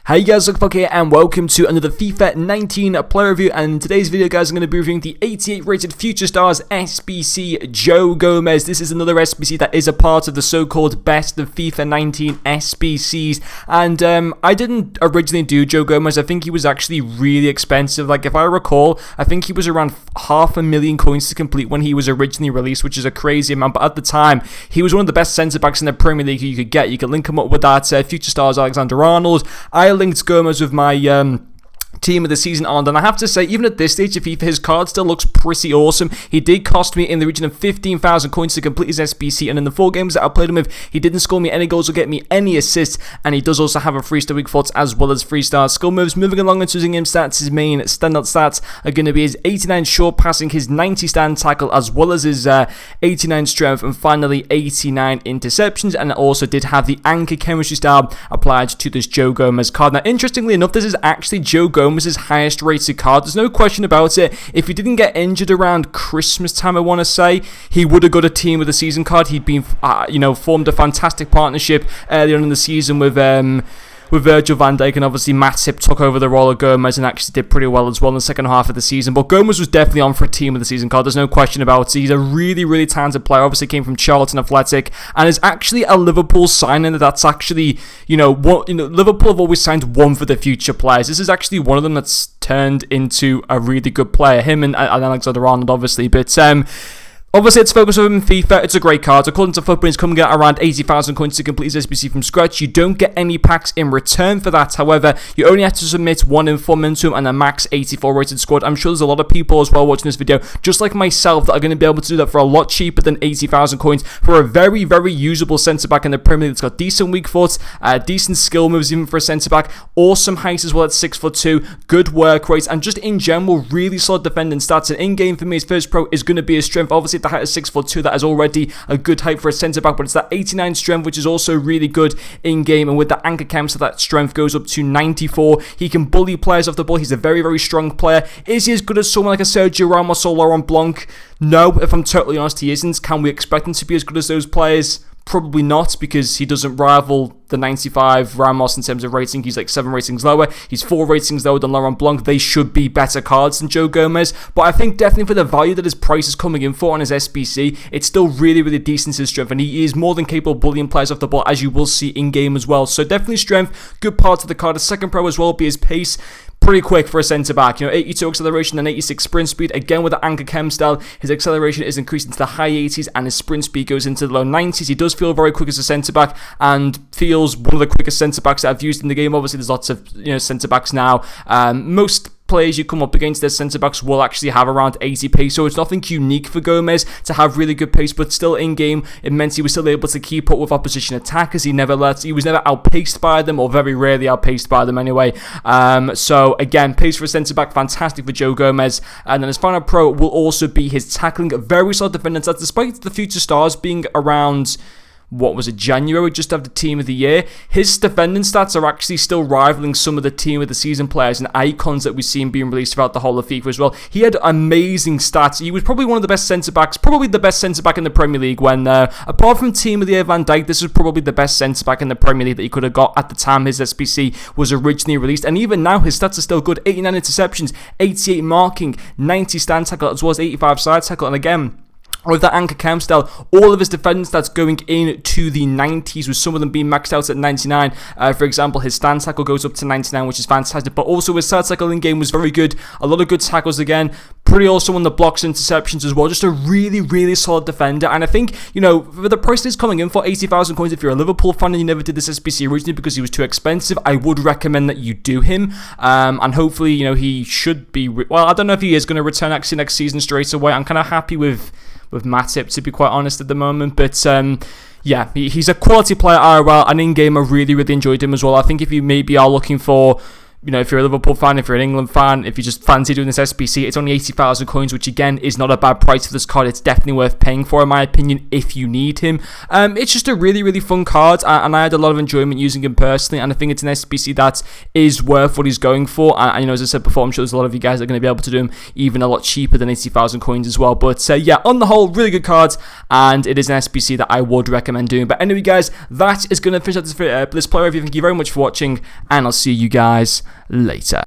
Hey guys, Luke here and welcome to another FIFA 19 player review, and in today's video guys I'm going to be reviewing the 88 rated Future Stars SBC Joe Gomez. This is another SBC that is a part of the so-called best of FIFA 19 SBCs, and I didn't originally do Joe Gomez. I think he was actually really expensive. Like, if I recall, I think he was around 500,000 coins to complete when he was originally released, which is a crazy amount, but at the time he was one of the best centre backs in the Premier League you could get. You could link him up with that Future Stars Alexander-Arnold. I linked Gomez with my team of the season on, and I have to say, even at this stage of FIFA, his card still looks pretty awesome. He did cost me in the region of 15,000 coins to complete his SBC, and in the 4 games that I played him with, he didn't score me any goals or get me any assists, and he does also have a 3-star weak foot as well as 3-star skill moves. Moving along into his in-game stats, his main standout stats are going to be his 89 short passing, his 90 stand tackle, as well as his 89 strength, and finally 89 interceptions, and it also did have the anchor chemistry style applied to this Joe Gomez card. Now, interestingly enough, this is actually Joe Gomez's highest rated card. There's no question about it. If he didn't get injured around Christmas time, I want to say, he would have got a team of the season card. He'd been, formed a fantastic partnership earlier on in the season with Virgil van Dijk, and obviously Matip took over the role of Gomez and actually did pretty well as well in the second half of the season. But Gomez was definitely on for a team of the season card. There's no question about it. He's a really, really talented player. Obviously came from Charlton Athletic and is actually a Liverpool signing. That's actually, Liverpool have always signed one for the future players. This is actually one of them that's turned into a really good player. Him and Alexander-Arnold, obviously, but obviously, it's focused on him in FIFA. It's a great card. According to Footprint, it's coming at around 80,000 coins to complete his SBC from scratch. You don't get any packs in return for that. However, you only have to submit 1 inform into him and a max 84 rated squad. I'm sure there's a lot of people as well watching this video, just like myself, that are going to be able to do that for a lot cheaper than 80,000 coins for a very, very usable centre-back in the Premier League that's got decent weak foot, decent skill moves even for a centre-back, awesome height as well at 6'2", good work rate, and just in general, really solid defending stats. And in-game for me, his first pro is going to be his strength. Obviously, the height of 6'2", that is already a good height for a centre back, but it's that 89 strength, which is also really good in game. And with the anchor cam, so that strength goes up to 94. He can bully players off the ball. He's a very, very strong player. Is he as good as someone like a Sergio Ramos or Laurent Blanc? No, if I'm totally honest, he isn't. Can we expect him to be as good as those players? Probably not, because he doesn't rival the 95 Ramos in terms of rating. He's like 7 ratings lower. He's 4 ratings lower than Laurent Blanc. They should be better cards than Joe Gomez, but I think definitely for the value that his price is coming in for on his SBC, it's still really, really decent his strength, and he is more than capable of bullying players off the ball, as you will see in game as well. So definitely strength, good part of the card. His second pro as well will be his pace. Pretty quick for a centre-back, 82 acceleration and 86 sprint speed. Again, with the anchor chem style, his acceleration is increased into the high 80s and his sprint speed goes into the low 90s. He does feel very quick as a centre-back and feels one of the quickest centre-backs that I've used in the game. Obviously, there's lots of centre-backs now. Most players you come up against, their centre-backs will actually have around 80 pace, so it's nothing unique for Gomez to have really good pace, but still in-game, it meant he was still able to keep up with opposition attackers. He was never outpaced by them, or very rarely outpaced by them anyway. So again, pace for a centre-back, fantastic for Joe Gomez. And then his final pro will also be his tackling. Very solid defenders, that despite the Future Stars being around, January, just after Team of the Year, his defending stats are actually still rivaling some of the Team of the Season players and icons that we've seen being released throughout the whole of FIFA as well. He had amazing stats. He was probably one of the best centre-backs, probably the best centre-back in the Premier League when, apart from Team of the Year Van Dijk, this was probably the best centre-back in the Premier League that he could have got at the time his SBC was originally released. And even now, his stats are still good. 89 interceptions, 88 marking, 90 stand tackle, as well as 85 side tackle. And again, with that anchor cam style, all of his defending stats going into the 90s, with some of them being maxed out at 99. For example, his stand tackle goes up to 99, which is fantastic, but also his side tackle in game was very good. A lot of good tackles again. Pretty awesome on the blocks and interceptions as well. Just a really, really solid defender. And I think, for the price he's coming in for 80,000 coins, if you're a Liverpool fan and you never did this SBC originally because he was too expensive, I would recommend that you do him. And hopefully, he should be, I don't know if he is going to return actually next season straight away. I'm kind of happy with Matip, to be quite honest, at the moment. But yeah, he's a quality player IRL, and in-game I really, really enjoyed him as well. I think if you maybe are looking for you know, if you're a Liverpool fan, if you're an England fan, if you just fancy doing this SBC, it's only 80,000 coins, which again is not a bad price for this card. It's definitely worth paying for, in my opinion, if you need him. It's just a really, really fun card, and I had a lot of enjoyment using him personally, and I think it's an SBC that is worth what he's going for. And you know, as I said before, I'm sure there's a lot of you guys that are going to be able to do him even a lot cheaper than 80,000 coins as well. But yeah, on the whole, really good cards, and it is an SBC that I would recommend doing. But anyway, guys, that is going to finish up this player review. Thank you very much for watching, and I'll see you guys later.